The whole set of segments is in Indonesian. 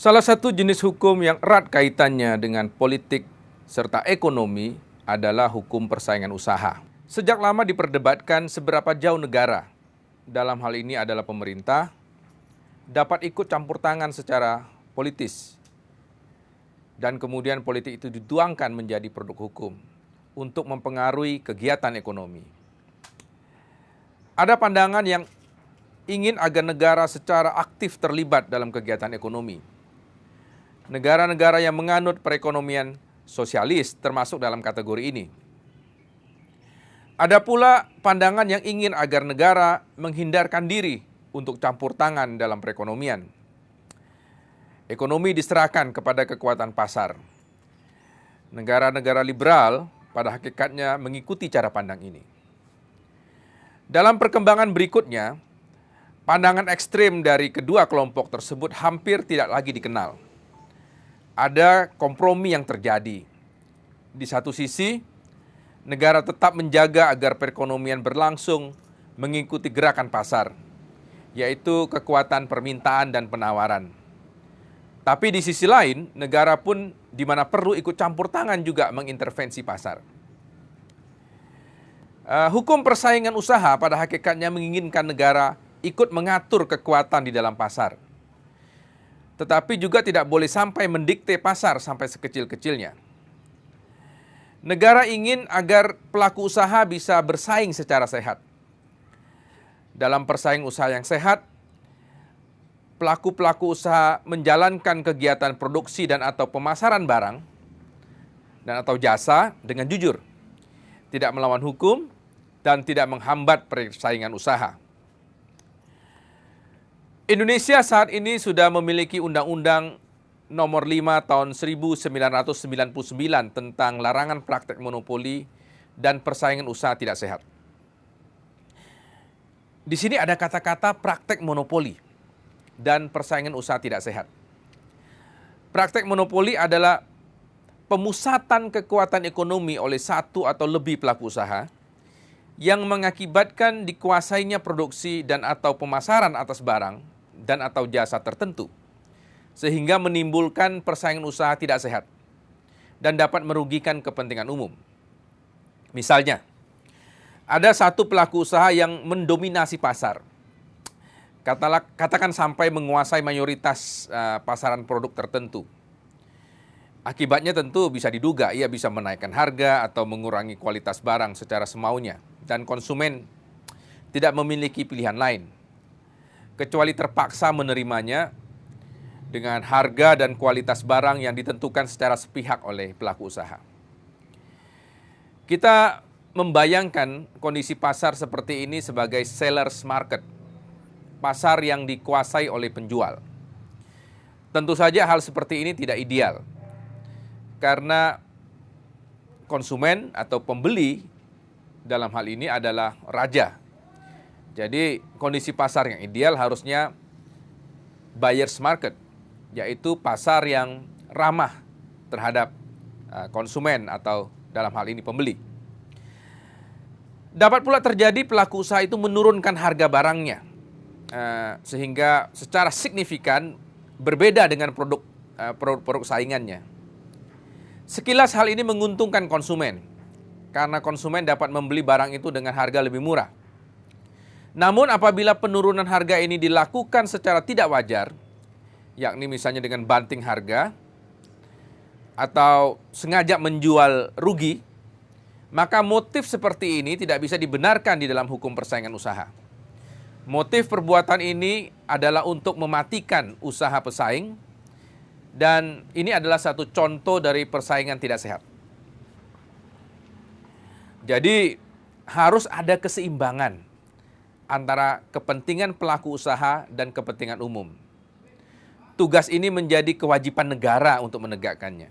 Salah satu jenis hukum yang erat kaitannya dengan politik serta ekonomi adalah hukum persaingan usaha. Sejak lama diperdebatkan seberapa jauh negara, dalam hal ini adalah pemerintah, dapat ikut campur tangan secara politis. Dan kemudian politik itu dituangkan menjadi produk hukum untuk mempengaruhi kegiatan ekonomi. Ada pandangan yang ingin agar negara secara aktif terlibat dalam kegiatan ekonomi. Negara-negara yang menganut perekonomian sosialis termasuk dalam kategori ini. Ada pula pandangan yang ingin agar negara menghindarkan diri untuk campur tangan dalam perekonomian. Ekonomi diserahkan kepada kekuatan pasar. Negara-negara liberal pada hakikatnya mengikuti cara pandang ini. Dalam perkembangan berikutnya, pandangan ekstrem dari kedua kelompok tersebut hampir tidak lagi dikenal. Ada kompromi yang terjadi. Di satu sisi, negara tetap menjaga agar perekonomian berlangsung mengikuti gerakan pasar, yaitu kekuatan permintaan dan penawaran. Tapi di sisi lain, negara pun di mana perlu ikut campur tangan juga mengintervensi pasar. Hukum persaingan usaha pada hakikatnya menginginkan negara ikut mengatur kekuatan di dalam pasar. Tetapi juga tidak boleh sampai mendikte pasar sampai sekecil-kecilnya. Negara ingin agar pelaku usaha bisa bersaing secara sehat. Dalam persaing usaha yang sehat, pelaku-pelaku usaha menjalankan kegiatan produksi dan atau pemasaran barang dan atau jasa dengan jujur, tidak melawan hukum dan tidak menghambat persaingan usaha. Indonesia saat ini sudah memiliki Undang-Undang Nomor 5 Tahun 1999 tentang larangan praktek monopoli dan persaingan usaha tidak sehat. Di sini ada kata-kata praktek monopoli dan persaingan usaha tidak sehat. Praktek monopoli adalah pemusatan kekuatan ekonomi oleh satu atau lebih pelaku usaha yang mengakibatkan dikuasainya produksi dan atau pemasaran atas barang dan atau jasa tertentu, sehingga menimbulkan persaingan usaha tidak sehat dan dapat merugikan kepentingan umum. Misalnya, ada satu pelaku usaha yang mendominasi pasar, katakan sampai menguasai mayoritas pasaran produk tertentu. Akibatnya tentu bisa diduga ia bisa menaikkan harga atau mengurangi kualitas barang secara semaunya, dan konsumen tidak memiliki pilihan lain kecuali terpaksa menerimanya dengan harga dan kualitas barang yang ditentukan secara sepihak oleh pelaku usaha. Kita membayangkan kondisi pasar seperti ini sebagai seller's market, pasar yang dikuasai oleh penjual. Tentu saja hal seperti ini tidak ideal, karena konsumen atau pembeli dalam hal ini adalah raja. Jadi kondisi pasar yang ideal harusnya buyer's market, yaitu pasar yang ramah terhadap konsumen atau dalam hal ini pembeli. Dapat pula terjadi pelaku usaha itu menurunkan harga barangnya, sehingga secara signifikan berbeda dengan produk saingannya. Sekilas hal ini menguntungkan konsumen, karena konsumen dapat membeli barang itu dengan harga lebih murah. Namun apabila penurunan harga ini dilakukan secara tidak wajar, yakni misalnya dengan banting harga atau sengaja menjual rugi, maka motif seperti ini tidak bisa dibenarkan di dalam hukum persaingan usaha. Motif perbuatan ini adalah untuk mematikan usaha pesaing, dan ini adalah satu contoh dari persaingan tidak sehat. Jadi harus ada keseimbangan antara kepentingan pelaku usaha dan kepentingan umum. Tugas ini menjadi kewajiban negara untuk menegakkannya.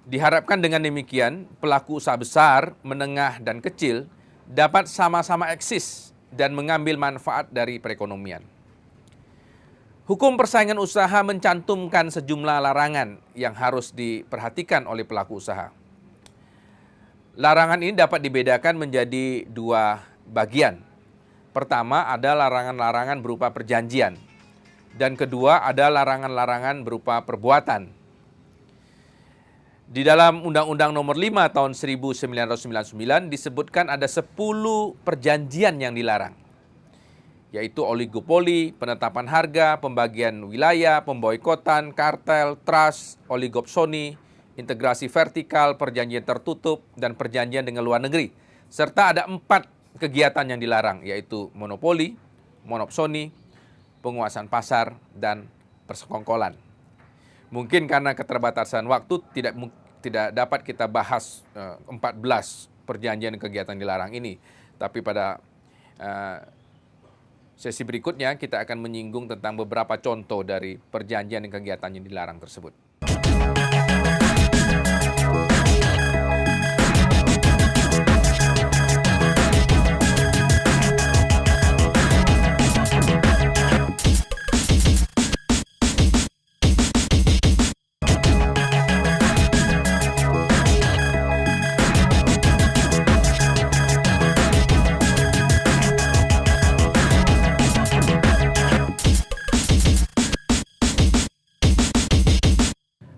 Diharapkan dengan demikian, pelaku usaha besar, menengah, dan kecil dapat sama-sama eksis dan mengambil manfaat dari perekonomian. Hukum persaingan usaha mencantumkan sejumlah larangan yang harus diperhatikan oleh pelaku usaha. Larangan ini dapat dibedakan menjadi dua bagian. Pertama, ada larangan-larangan berupa perjanjian, Dan kedua, ada larangan-larangan berupa perbuatan. Di dalam Undang-Undang Nomor 5 Tahun 1999 disebutkan ada 10 perjanjian yang dilarang, yaitu oligopoli, penetapan harga, pembagian wilayah, pemboikotan, kartel, trust, oligopsoni, integrasi vertikal, perjanjian tertutup, dan perjanjian dengan luar negeri. Serta ada 4 kegiatan yang dilarang, yaitu monopoli, monopsoni, penguasaan pasar, dan persekongkolan. Mungkin karena keterbatasan waktu tidak dapat kita bahas 14 perjanjian kegiatan dilarang ini. Tapi pada sesi berikutnya kita akan menyinggung tentang beberapa contoh dari perjanjian dan kegiatan yang dilarang tersebut.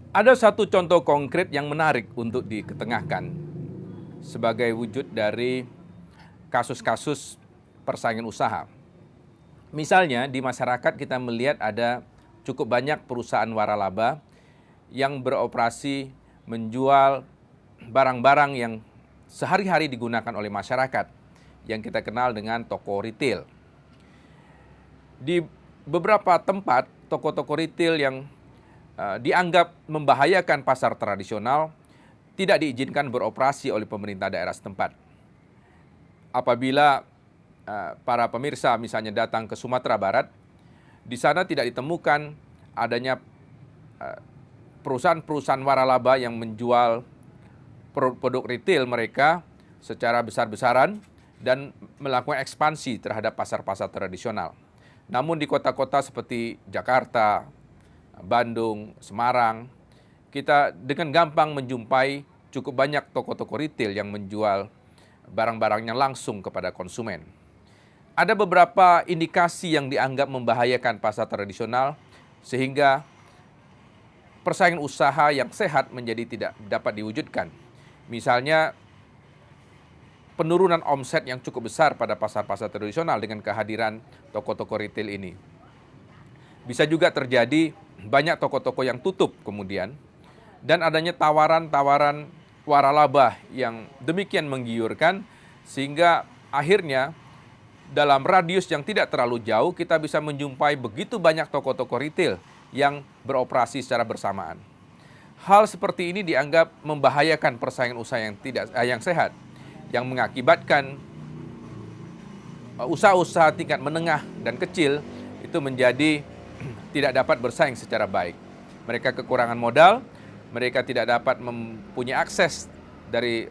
Ada satu contoh konkret yang menarik untuk diketengahkan sebagai wujud dari kasus-kasus persaingan usaha. Misalnya di masyarakat kita melihat ada cukup banyak perusahaan waralaba yang beroperasi menjual barang-barang yang sehari-hari digunakan oleh masyarakat yang kita kenal dengan toko retail. Di beberapa tempat toko-toko retail yang dianggap membahayakan pasar tradisional tidak diizinkan beroperasi oleh pemerintah daerah setempat. Apabila para pemirsa misalnya datang ke Sumatera Barat, di sana tidak ditemukan adanya perusahaan-perusahaan waralaba yang menjual produk retail mereka secara besar-besaran dan melakukan ekspansi terhadap pasar-pasar tradisional. Namun di kota-kota seperti Jakarta, Bandung, Semarang, kita dengan gampang menjumpai cukup banyak toko-toko retail yang menjual barang-barangnya langsung kepada konsumen. Ada beberapa indikasi yang dianggap membahayakan pasar tradisional sehingga persaingan usaha yang sehat menjadi tidak dapat diwujudkan. Misalnya penurunan omset yang cukup besar pada pasar-pasar tradisional dengan kehadiran toko-toko retail ini. Bisa juga terjadi banyak toko-toko yang tutup kemudian, dan adanya tawaran-tawaran waralaba yang demikian menggiurkan, sehingga akhirnya dalam radius yang tidak terlalu jauh kita bisa menjumpai begitu banyak toko-toko retail yang beroperasi secara bersamaan. Hal seperti ini dianggap membahayakan persaingan usaha yang sehat, yang mengakibatkan usaha-usaha tingkat menengah dan kecil itu menjadi tidak dapat bersaing secara baik. Mereka kekurangan modal, mereka tidak dapat mempunyai akses dari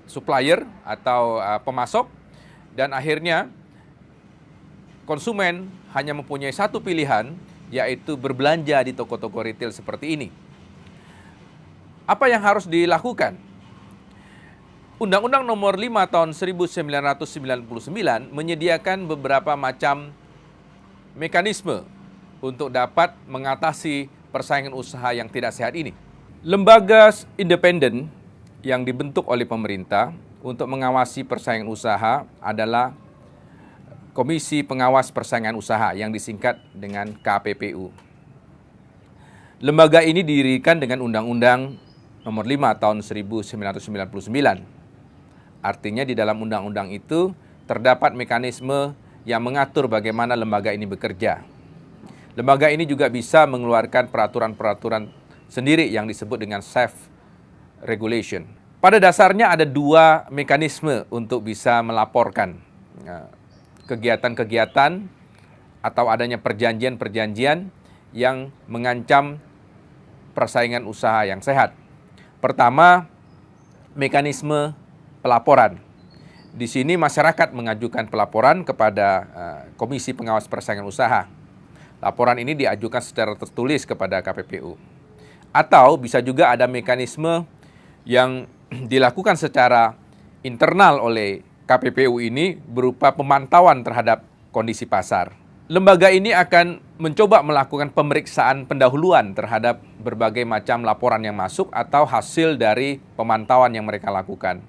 supplier atau pemasok, dan akhirnya konsumen hanya mempunyai satu pilihan, yaitu berbelanja di toko-toko retail seperti ini. Apa yang harus dilakukan? Undang-Undang Nomor 5 Tahun 1999 menyediakan beberapa macam mekanisme untuk dapat mengatasi persaingan usaha yang tidak sehat ini. Lembaga independen yang dibentuk oleh pemerintah untuk mengawasi persaingan usaha adalah Komisi Pengawas Persaingan Usaha yang disingkat dengan KPPU. Lembaga ini didirikan dengan Undang-Undang Nomor 5 Tahun 1999. Artinya di dalam undang-undang itu terdapat mekanisme yang mengatur bagaimana lembaga ini bekerja. Lembaga ini juga bisa mengeluarkan peraturan-peraturan sendiri yang disebut dengan self-regulation. Pada dasarnya ada 2 mekanisme untuk bisa melaporkan kegiatan-kegiatan atau adanya perjanjian-perjanjian yang mengancam persaingan usaha yang sehat. Pertama, mekanisme pelaporan. Di sini masyarakat mengajukan pelaporan kepada Komisi Pengawas Persaingan Usaha. Laporan ini diajukan secara tertulis kepada KPPU. Atau bisa juga ada mekanisme yang dilakukan secara internal oleh KPPU ini berupa pemantauan terhadap kondisi pasar. Lembaga ini akan mencoba melakukan pemeriksaan pendahuluan terhadap berbagai macam laporan yang masuk atau hasil dari pemantauan yang mereka lakukan.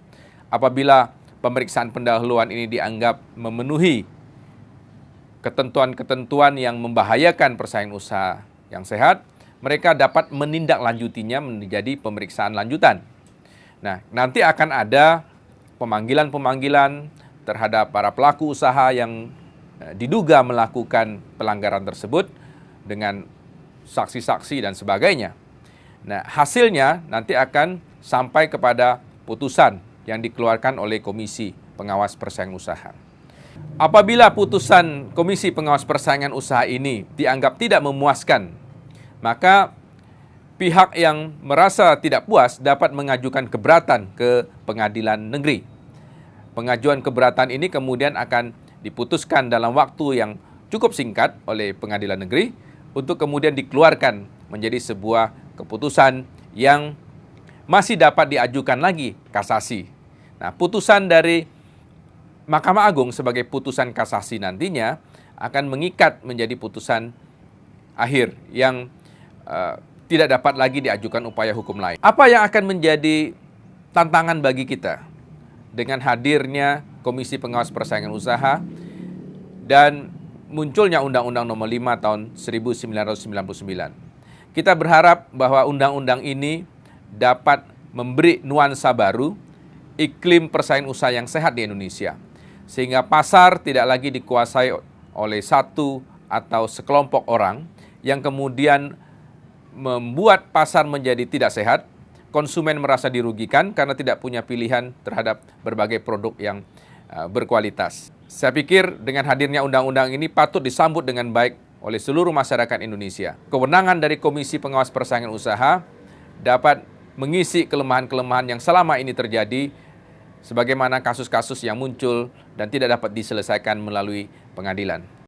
Apabila pemeriksaan pendahuluan ini dianggap memenuhi ketentuan-ketentuan yang membahayakan persaingan usaha yang sehat, mereka dapat menindaklanjutinya menjadi pemeriksaan lanjutan. Nah, nanti akan ada pemanggilan-pemanggilan terhadap para pelaku usaha yang diduga melakukan pelanggaran tersebut dengan saksi-saksi dan sebagainya. Nah, hasilnya nanti akan sampai kepada putusan yang dikeluarkan oleh Komisi Pengawas Persaingan Usaha. Apabila putusan Komisi Pengawas Persaingan Usaha ini dianggap tidak memuaskan, maka pihak yang merasa tidak puas dapat mengajukan keberatan ke pengadilan negeri. Pengajuan keberatan ini kemudian akan diputuskan dalam waktu yang cukup singkat oleh pengadilan negeri untuk kemudian dikeluarkan menjadi sebuah keputusan yang masih dapat diajukan lagi kasasi. Nah, putusan dari Mahkamah Agung sebagai putusan kasasi nantinya akan mengikat menjadi putusan akhir yang tidak dapat lagi diajukan upaya hukum lain. Apa yang akan menjadi tantangan bagi kita dengan hadirnya Komisi Pengawas Persaingan Usaha dan munculnya Undang-Undang Nomor 5 Tahun 1999. Kita berharap bahwa undang-undang ini dapat memberi nuansa baru iklim persaingan usaha yang sehat di Indonesia, sehingga pasar tidak lagi dikuasai oleh satu atau sekelompok orang yang kemudian membuat pasar menjadi tidak sehat. Konsumen merasa dirugikan karena tidak punya pilihan terhadap berbagai produk yang berkualitas. Saya pikir dengan hadirnya undang-undang ini patut disambut dengan baik oleh seluruh masyarakat Indonesia. Kewenangan dari Komisi Pengawas Persaingan Usaha dapat mengisi kelemahan-kelemahan yang selama ini terjadi, sebagaimana kasus-kasus yang muncul dan tidak dapat diselesaikan melalui pengadilan.